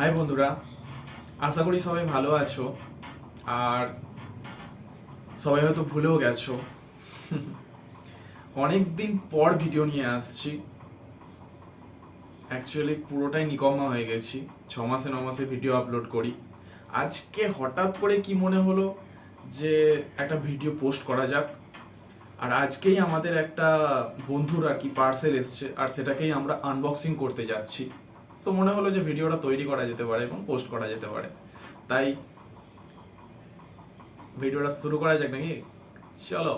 High বন্ধুরা, আশা করি সবাই ভালো আছো। আর সবাই হয়তো ভুলেও গেছো। অনেক দিন পর ভিডিও নিয়ে আসছি। অ্যাকচুয়ালি পুরোটাই নিকম্মা হয়ে গেছি। 6 মাসে 9 মাসে ভিডিও আপলোড করি। আজকে হঠাৎ করে কি মনে হলো যে একটা ভিডিও পোস্ট করা যাক। আর আজকেই আমাদের একটা বন্ধুর আর কি পার্সেল এসছে, আর সেটাকেই আমরা আনবক্সিং করতে যাচ্ছি। তো মনে হলো যে ভিডিওটা তৈরি করা যেতে পারে এবং পোস্ট করা যেতে পারে। তাই ভিডিওটা শুরু করা যাক নাকি? চলো।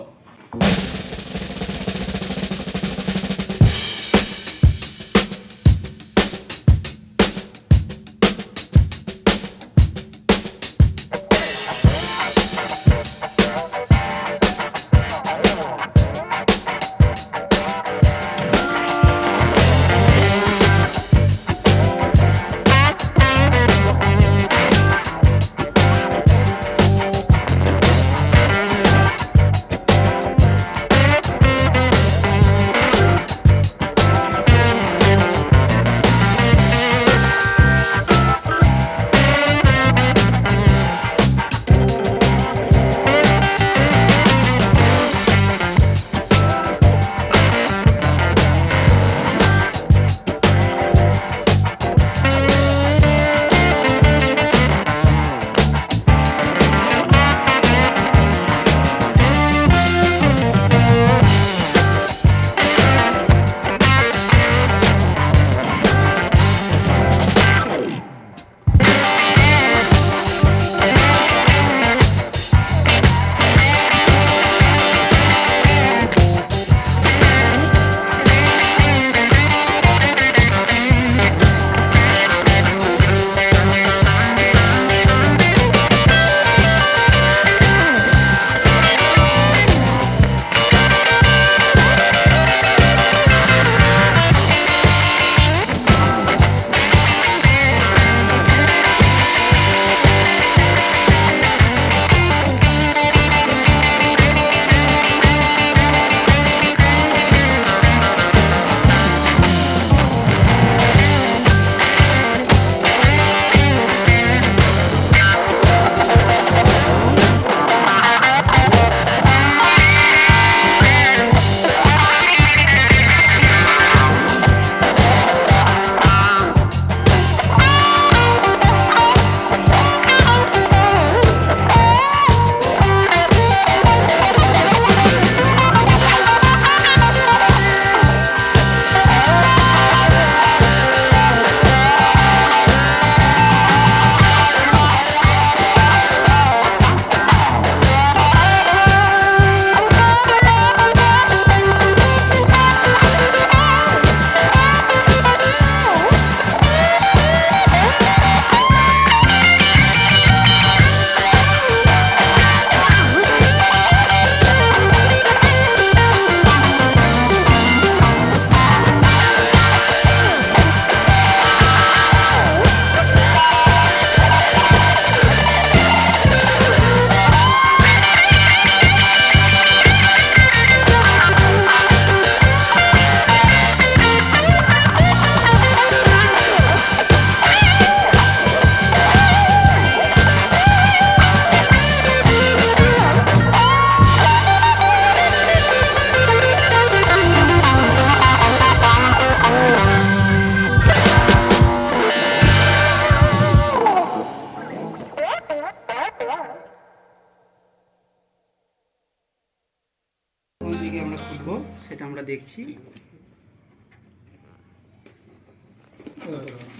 কোন দিকে আমরা খুলবো সেটা আমরা দেখছি।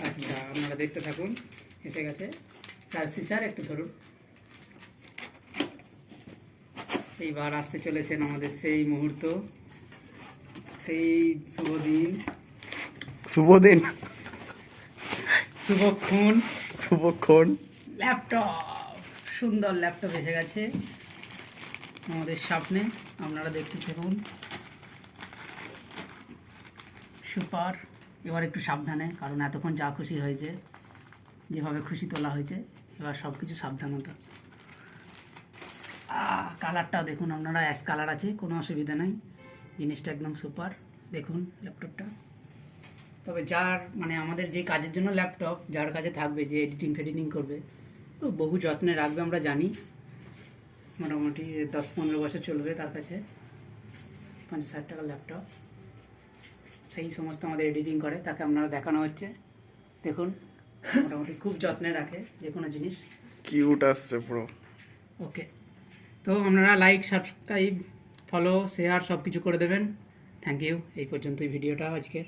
আচ্ছা, আপনারা দেখতে থাকুন। এসে গেছে স্যার, সিসার একটু ধরুন। এইবার আসতে চলেছেন আমাদের সেই মুহূর্ত, সেই শুভ দিন, শুভক্ষণ। ল্যাপটপ, সুন্দর ল্যাপটপ এসে গেছে আমাদের সামনে। আপনারা দেখতে থাকুন। সুপার। এবার একটু সাবধানে, কারণ এতক্ষণ যা খুশি হয়েছে, যেভাবে খুশি তোলা হয়েছে, এবার সব কিছু সাবধানতা। কালারটাও দেখুন আপনারা, অ্যাশ কালার আছে, কোনো অসুবিধা নেই। জিনিসটা একদম সুপার। দেখুন ল্যাপটপটা। তবে যার মানে আমাদের যে কাজের জন্য ল্যাপটপ যার কাছে থাকবে, যে এডিটিং ফেডিটিং করবে, তো বহু যত্নে রাখবে আমরা জানি। মোটামুটি 10-15 বছর চলবে তার কাছে, 50,000 টাকার ল্যাপটপ। সেই সমস্ত আমাদের এডিটিং করে, তাকে আপনারা দেখানো হচ্ছে। দেখুন মোটামুটি খুব যত্নে রাখে যে কোনো জিনিস। কিউট আসছে পুরো। ওকে, তো আপনারা লাইক, সাবস্ক্রাইব, ফলো, শেয়ার সব কিছু করে দেবেন। Thank you. এই পর্যন্তই ভিডিওটা আজকের।